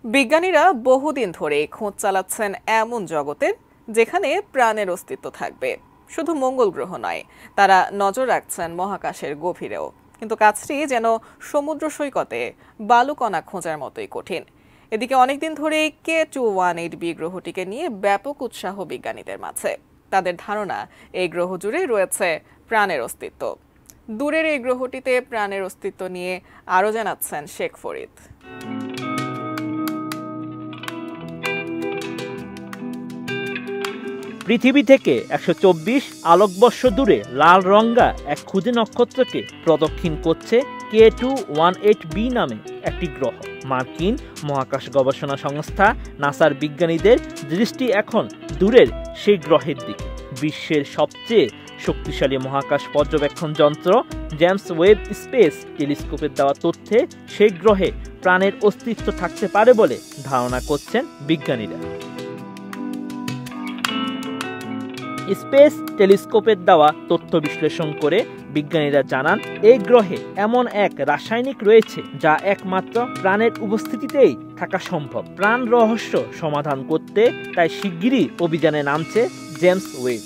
বিজ্ঞানীরা বহুদিন ধরে খোঁজ চালাচ্ছেন এমন জগতের যেখানে প্রাণের অস্তিত্ব থাকবে। শুধু মঙ্গল গ্রহ নয়, তারা নজর রাখছেন মহাকাশের গভীরেও। কিন্তু কাজটি যেন সমুদ্র সৈকতে বালুকণা খোঁজার মতোই কঠিন। এদিকে অনেকদিন ধরে K218b গ্রহটিকে নিয়ে ব্যাপক উৎসাহ বিজ্ঞানীদের মাঝে। তাদের ধারণা এই গ্রহ জুড়ে রয়েছে প্রাণের অস্তিত্ব। দূরের এই গ্রহটিতে প্রাণের অস্তিত্ব নিয়ে আরও জানাচ্ছেন শেখ ফরিদ। পৃথিবী থেকে ১২৪ আলোকবর্ষ দূরে লাল রঙা এক ক্ষুদে নক্ষত্রকে প্রদক্ষিণ করছে K218b নামে একটি গ্রহ। মার্কিন মহাকাশ গবেষণা সংস্থা নাসার বিজ্ঞানীদের দৃষ্টি এখন দূরের সেই গ্রহের দিকে। বিশ্বের সবচেয়ে শক্তিশালী মহাকাশ পর্যবেক্ষণ যন্ত্র জেমস ওয়েব স্পেস টেলিস্কোপের দেওয়া তথ্যে সেই গ্রহে প্রাণের অস্তিত্ব থাকতে পারে বলে ধারণা করছেন বিজ্ঞানীরা। স্পেস টেলিস্কোপের দেওয়া তথ্য বিশ্লেষণ করে বিজ্ঞানীরা জানান, এই গ্রহে এমন এক রাসায়নিক রয়েছে যা একমাত্র প্রাণের উপস্থিতিতেই থাকা সম্ভব। প্রাণ রহস্য সমাধান করতে তাই শিগগিরই অভিযানে নামছে জেমস ওয়েব।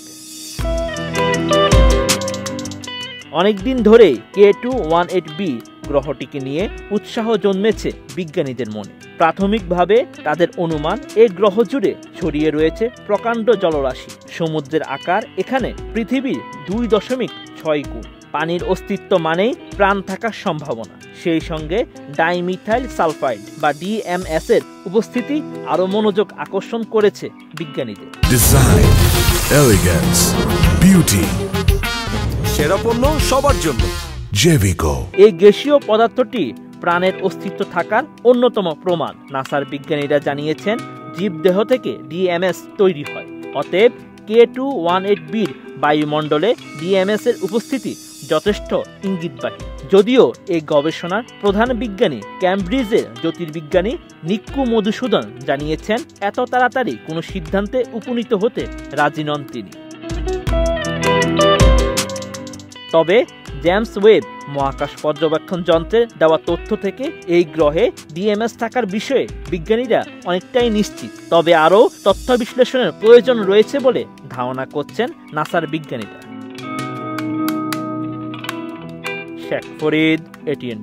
অনেকদিন ধরেই K218b গ্রহটিকে নিয়ে উৎসাহ জন্মেছে বিজ্ঞানীদের মনে। প্রাথমিকভাবে তাদের অনুমান এই গ্রহ জুড়ে ছড়িয়ে রয়েছে প্রকাণ্ড জলরাশি। সমুদ্রের আকার এখানে পৃথিবীর 2.6 গুণ। পানির অস্তিত্ব মানেই প্রাণ থাকার সম্ভাবনা। সেই সঙ্গে ডাইমিথাইল সালফাইড বা DMS এর উপস্থিতি আরো মনোযোগ আকর্ষণ করেছে বিজ্ঞানীদের। ডিজাইন, এলিগেন্স, বিউটি, সেরা পণ্য সবার জন্য জেভিকো। এই গ্যাসীয় পদার্থটি প্রাণের অস্তিত্ব থাকার অন্যতম প্রমাণ। নাসার বিজ্ঞানীরা জানিয়েছেন, জীবদেহ থেকে DMS তৈরি হয়। অতএব K218bর বায়ুমণ্ডলে DMS এর উপস্থিতি যথেষ্ট ইঙ্গিতবাহী। যদিও এই গবেষণার প্রধান বিজ্ঞানী ক্যামব্রিজের জ্যোতির্বিজ্ঞানী নিক্কু মধুসূদন জানিয়েছেন, এত তাড়াতাড়ি কোনো সিদ্ধান্তে উপনীত হতে রাজি নন তিনি। তবে জেমস ওয়েব মহাকাশ পর্যবেক্ষণ যন্ত্রের দেওয়া তথ্য থেকে এই গ্রহে DMS থাকার বিষয়ে বিজ্ঞানীরা অনেকটাই নিশ্চিত। তবে আরও তথ্য বিশ্লেষণের প্রয়োজন রয়েছে বলে ধারণা করছেন নাসার বিজ্ঞানীরা। শেখ ফরিদ, ATN।